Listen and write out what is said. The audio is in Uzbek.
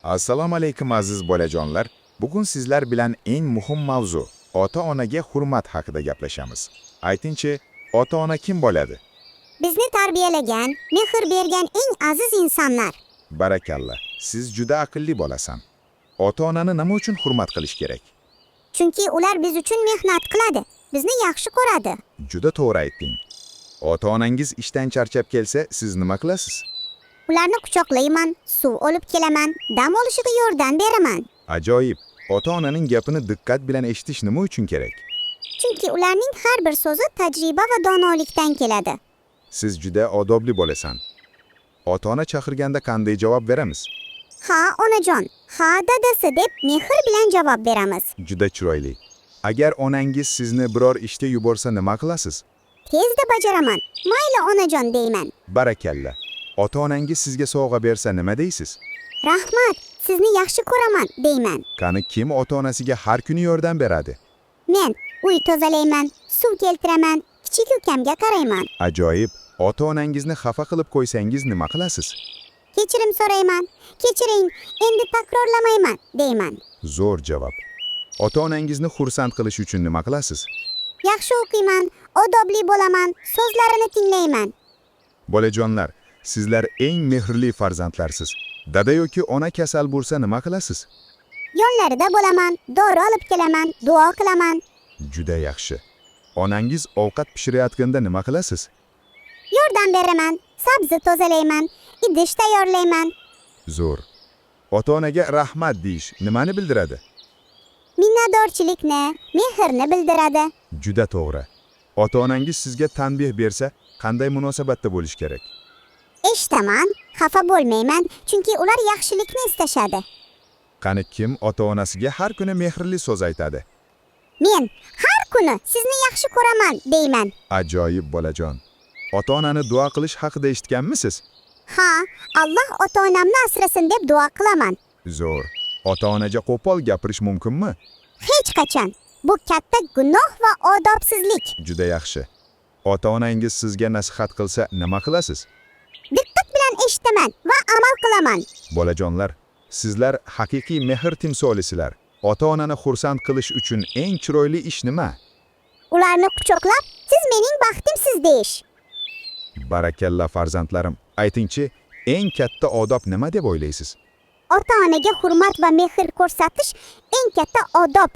Assalomu alaykum aziz bolajonlar. Bugun sizlar bilan eng muhim mavzu ota-onaga hurmat haqida gaplashamiz. Aytingchi, ota-ona kim bo'ladi? Bizni tarbiyalagan, mehr bergan eng aziz insonlar. Barakalla. Siz juda aqlli bo'lasan. Ota-onani nima uchun hurmat qilish kerak? Chunki ular biz uchun mehnat qiladi, bizni yaxshi ko'radi. Juda to'g'ri aytding. Ota-onangiz ishdan charchab kelsa, siz nima qilasiz? Ularni quchoqlayman, suv olib kelaman, dam olishiga yordam beraman. Ajoyib. Ota-onaning gapini diqqat bilan eshitish nima uchun kerak? Chunki ularning har bir so'zi tajriba va donolikdan keladi. Siz juda odobli bo'lasan. Ota-ona chaqirganda qanday javob beramiz? Ha, onajon, ha dadasi deb mehr bilan javob beramiz. Juda chiroyli. Agar onangiz sizni biror ishga yuborsa nima qilasiz? Tezda bajaraman. Mayli onajon deyman. Barakalla. Ota-onangiz sizga sovg'a bersa nima deysiz? Rahmat, sizni yaxshi ko'raman deyman. Qani kim ota-onasiga har kuni yordam beradi? Men uy tozalayman, suv keltiraman, kichik ukamga qarayman. Ajoyib. Ota-onangizni xafa qilib qo'ysangiz nima qilasiz? Kechirim so'rayman. Kechiring, endi takrorlamayman deyman. Zo'r javob. Ota-onangizni xursand qilish uchun nima qilasiz? Yaxshi o'qiyman, odobli bo'laman, so'zlarini tinglayman. Bolajonlar, sizlar eng mehrli farzandlarsiz. Dada yoki ona kasal bo'lsa nima qilasiz? Yonlarida bo'laman, dori olib kelaman, duo qilaman. Juda yaxshi. Onangiz ovqat pishirayotganda nima qilasiz? Yordam beraman, sabzi tozalayman, idish tayyorlayman. Zo'r. Ota-onaga rahmat deyish nimani bildiradi? Minnatdorchilikni, mehrni bildiradi. Juda to'g'ri. Ota-onangiz sizga tanbeh bersa, qanday munosabatda bo'lish kerak? Eshitaman, xafa bo'lmayman, chunki ular yaxshilikni istashadi. Qani kim ota-onasiga har kuni mehrli so'z aytadi? Men har kuni sizni yaxshi ko'raman deyman. Ajoyib bolajon. Ota-onani duo qilish haqida eshitganmisiz? Ha, Alloh ota-onamni asrasin deb duo qilaman. Zo'r. Ota-onaga qo'pol gapirish mumkinmi? Hech qachon. Bu katta gunoh va odobsizlik. Juda yaxshi. Ota-onangiz sizga nasihat qilsa nima qilasiz? Diqqat bilan eshitaman va amal qilaman. Bolajonlar, sizlar haqiqiy mehr timsolisizlar. Ota-onani xursand qilish uchun eng chiroyli ish nima? Ularni quchoqlab, siz mening baxtimsiz deyish. Barakalla farzandlarim. Aytingchi, eng katta odob nima deb o'ylaysiz? Ota-onaga hurmat va mehr ko'rsatish eng katta odob.